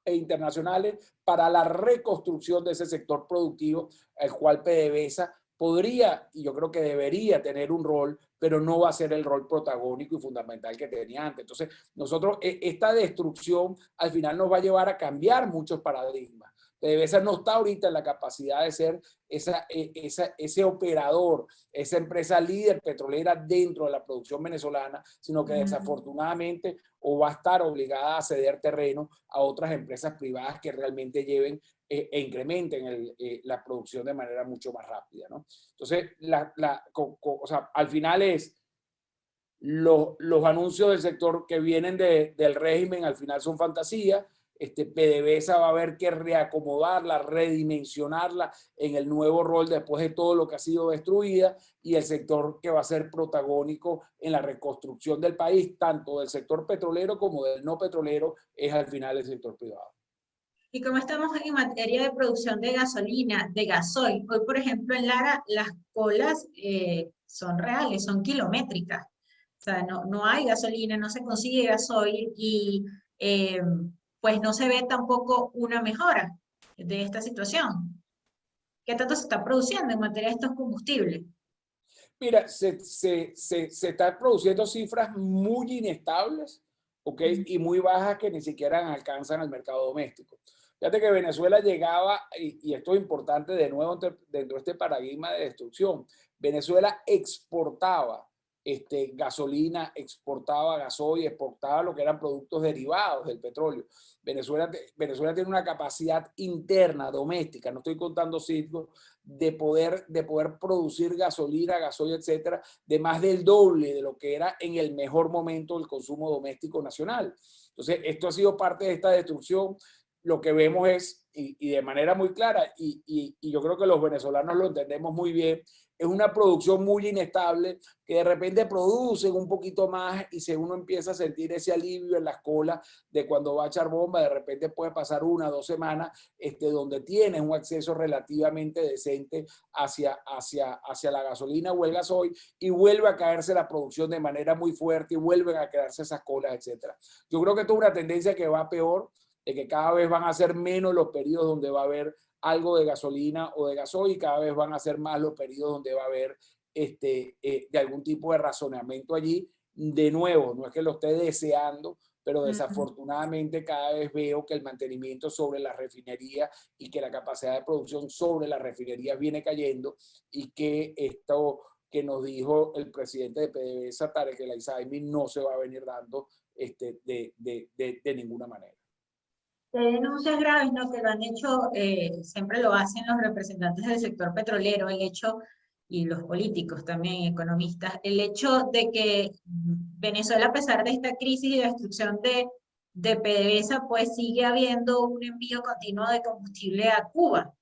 e internacionales para la reconstrucción de ese sector productivo, el cual PDVSA podría, y yo creo que debería tener un rol, pero no va a ser el rol protagónico y fundamental que tenía antes. Entonces, nosotros, esta destrucción al final nos va a llevar a cambiar muchos paradigmas. PDVSA no está ahorita en la capacidad de ser ese operador, esa empresa líder petrolera dentro de la producción venezolana, sino que desafortunadamente o va a estar obligada a ceder terreno a otras empresas privadas que realmente lleven e incrementen la producción de manera mucho más rápida, ¿no? Entonces, o sea, al final es los anuncios del sector que vienen del régimen, al final son fantasía. PDVSA va a haber que reacomodarla, redimensionarla en el nuevo rol después de todo lo que ha sido destruida, y el sector que va a ser protagónico en la reconstrucción del país, tanto del sector petrolero como del no petrolero, es al final el sector privado. Y como estamos en materia de producción de gasolina, de gasoil, hoy por ejemplo en Lara las colas son reales, son kilométricas. O sea, no hay gasolina, no se consigue gasoil y eh, pues no se ve tampoco una mejora de esta situación. ¿Qué tanto se está produciendo en materia de estos combustibles? Mira, se están produciendo cifras muy inestables, ¿ok? Y muy bajas que ni siquiera alcanzan al mercado doméstico. Fíjate que Venezuela llegaba, y esto es importante de nuevo dentro de este paradigma de destrucción, Venezuela exportaba gasolina, exportaba gasoil, exportaba lo que eran productos derivados del petróleo. Venezuela tiene una capacidad interna, doméstica, no estoy contando sitios, de poder producir gasolina, gasoil, etcétera, de más del doble de lo que era en el mejor momento del consumo doméstico nacional. Entonces, esto ha sido parte de esta destrucción. Lo que vemos es, y de manera muy clara, y yo creo que los venezolanos lo entendemos muy bien, es una producción muy inestable que de repente producen un poquito más y si uno empieza a sentir ese alivio en las colas de cuando va a echar bomba, de repente puede pasar 1 o 2 semanas donde tienes un acceso relativamente decente hacia la gasolina o el gasoil y vuelve a caerse la producción de manera muy fuerte y vuelven a quedarse esas colas, etcétera. Yo creo que esto es una tendencia que va peor, de que cada vez van a ser menos los periodos donde va a haber algo de gasolina o de gasoil y cada vez van a ser más los periodos donde va a haber de algún tipo de razonamiento allí. De nuevo, no es que lo esté deseando, pero desafortunadamente cada vez veo que el mantenimiento sobre la refinería y que la capacidad de producción sobre las refinerías viene cayendo y que esto que nos dijo el presidente de PDVSA, Tarek El Aizami, no se va a venir dando de ninguna manera. Denuncias graves, ¿no? Que lo han hecho, siempre lo hacen los representantes del sector petrolero, el hecho, y los políticos también, economistas, el hecho de que Venezuela, a pesar de esta crisis y destrucción de PDVSA, pues sigue habiendo un envío continuo de combustible a Cuba.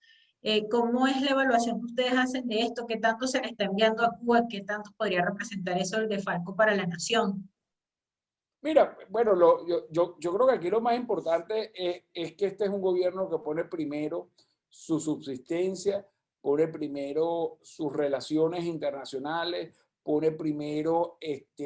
¿Cómo es la evaluación que ustedes hacen de esto? ¿Qué tanto se le está enviando a Cuba? ¿Qué tanto podría representar eso el desfalco para la nación? Mira, bueno, yo creo que aquí lo más importante es que este es un gobierno que pone primero su subsistencia, pone primero sus relaciones internacionales, pone primero esta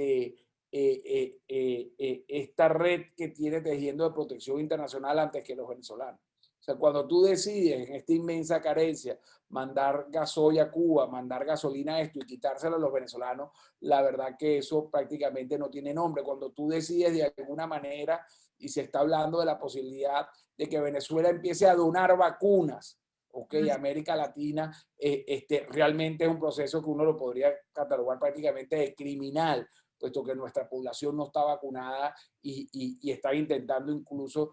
red que tiene tejiendo de protección internacional antes que los venezolanos. O sea, cuando tú decides en esta inmensa carencia mandar gasoil a Cuba, mandar gasolina a esto y quitárselo a los venezolanos, la verdad que eso prácticamente no tiene nombre. Cuando tú decides de alguna manera, y se está hablando de la posibilidad de que Venezuela empiece a donar vacunas, ok, América Latina, realmente es un proceso que uno lo podría catalogar prácticamente de criminal, puesto que nuestra población no está vacunada y están intentando incluso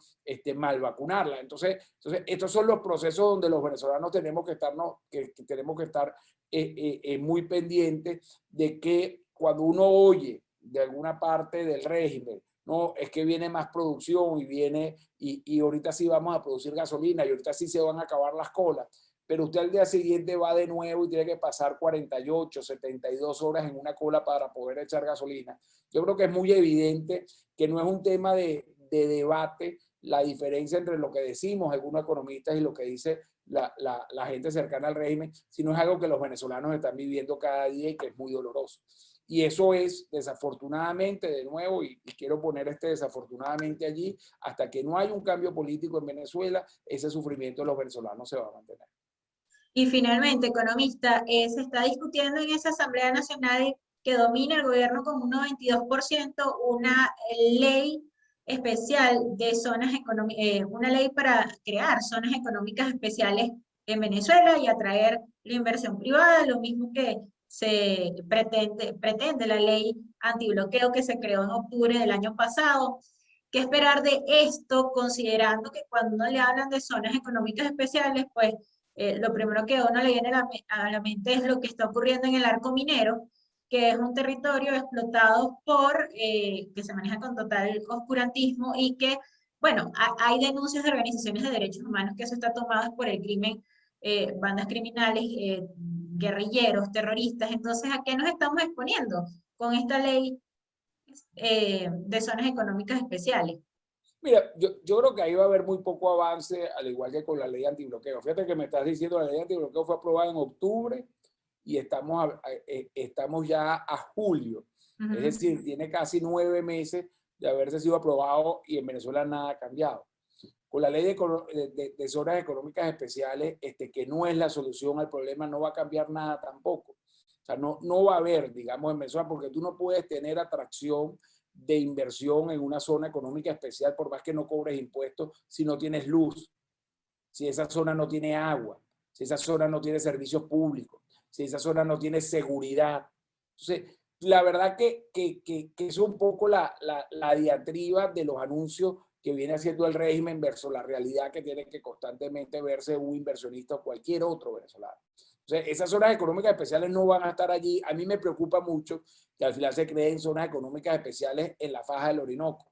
mal vacunarla. Entonces, estos son los procesos donde los venezolanos tenemos que estar muy pendientes de que cuando uno oye de alguna parte del régimen, no, es que viene más producción y ahorita sí vamos a producir gasolina y ahorita sí se van a acabar las colas, pero usted al día siguiente va de nuevo y tiene que pasar 48, 72 horas en una cola para poder echar gasolina. Yo creo que es muy evidente que no es un tema de debate la diferencia entre lo que decimos algunos economistas y lo que dice la gente cercana al régimen, sino es algo que los venezolanos están viviendo cada día y que es muy doloroso. Y eso es, desafortunadamente, de nuevo, y quiero poner desafortunadamente allí, hasta que no haya un cambio político en Venezuela, ese sufrimiento de los venezolanos se va a mantener. Y finalmente, economista, se está discutiendo en esa Asamblea Nacional que domina el gobierno con un 92%, una ley especial de zonas económicas, una ley para crear zonas económicas especiales en Venezuela y atraer la inversión privada, lo mismo que se pretende la ley antibloqueo que se creó en octubre del año pasado. ¿Qué esperar de esto, considerando que cuando uno le hablan de zonas económicas especiales, pues lo primero que a uno le viene a la mente es lo que está ocurriendo en el arco minero, que es un territorio explotado que se maneja con total oscurantismo y que, bueno, hay denuncias de organizaciones de derechos humanos que eso está tomado por el crimen, bandas criminales, guerrilleros, terroristas. Entonces, ¿a qué nos estamos exponiendo con esta ley de zonas económicas especiales? Mira, yo creo que ahí va a haber muy poco avance, al igual que con la ley antibloqueo. Fíjate que me estás diciendo la ley antibloqueo fue aprobada en octubre y estamos ya a julio. Es decir, tiene casi 9 meses de haberse sido aprobado y en Venezuela nada ha cambiado. Con la ley de zonas económicas especiales, que no es la solución al problema, no va a cambiar nada tampoco. O sea, no va a haber, digamos, en Venezuela, porque tú no puedes tener atracción de inversión en una zona económica especial por más que no cobres impuestos si no tienes luz, si esa zona no tiene agua, si esa zona no tiene servicios públicos, si esa zona no tiene seguridad. Entonces, la verdad que es un poco la diatriba de los anuncios que viene haciendo el régimen versus la realidad que tiene que constantemente verse un inversionista o cualquier otro venezolano. Entonces, esas zonas económicas especiales no van a estar allí. A mí me preocupa mucho que al final se creen zonas económicas especiales en la faja del Orinoco,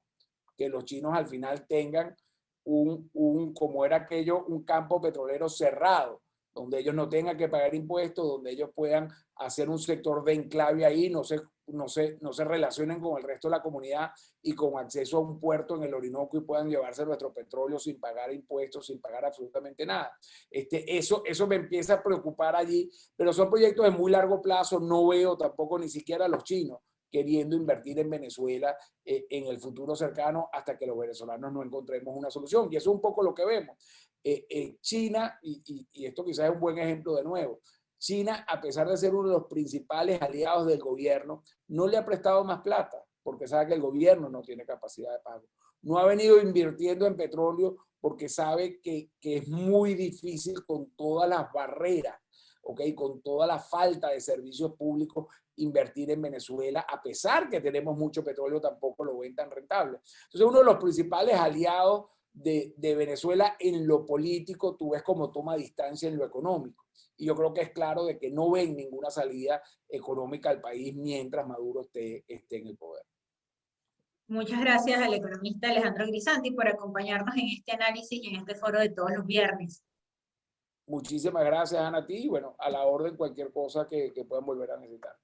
que los chinos al final tengan como era aquello, un campo petrolero cerrado, donde ellos no tengan que pagar impuestos, donde ellos puedan hacer un sector de enclave ahí, no se relacionen con el resto de la comunidad y con acceso a un puerto en el Orinoco y puedan llevarse nuestro petróleo sin pagar impuestos, sin pagar absolutamente nada. Eso me empieza a preocupar allí, pero son proyectos de muy largo plazo. No veo tampoco ni siquiera a los chinos queriendo invertir en Venezuela en el futuro cercano hasta que los venezolanos no encontremos una solución. Y eso es un poco lo que vemos. China, y esto quizás es un buen ejemplo de nuevo, China, a pesar de ser uno de los principales aliados del gobierno, no le ha prestado más plata, porque sabe que el gobierno no tiene capacidad de pago. No ha venido invirtiendo en petróleo porque sabe que es muy difícil con todas las barreras, ¿okay? Con toda la falta de servicios públicos, invertir en Venezuela, a pesar que tenemos mucho petróleo, tampoco lo ven tan rentable. Entonces, uno de los principales aliados de Venezuela en lo político, tú ves cómo toma distancia en lo económico. Y yo creo que es claro de que no ven ninguna salida económica al país mientras Maduro esté en el poder. Muchas gracias al economista Alejandro Grisanti por acompañarnos en este análisis y en este foro de todos los viernes. Muchísimas gracias, Ana, a ti. Y bueno, a la orden cualquier cosa que puedan volver a necesitar.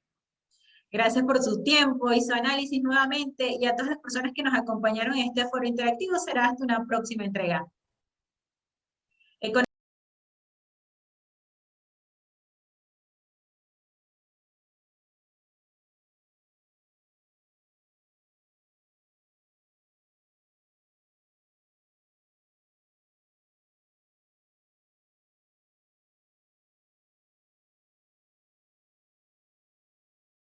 Gracias por su tiempo y su análisis nuevamente, y a todas las personas que nos acompañaron en este foro interactivo. Será hasta una próxima entrega.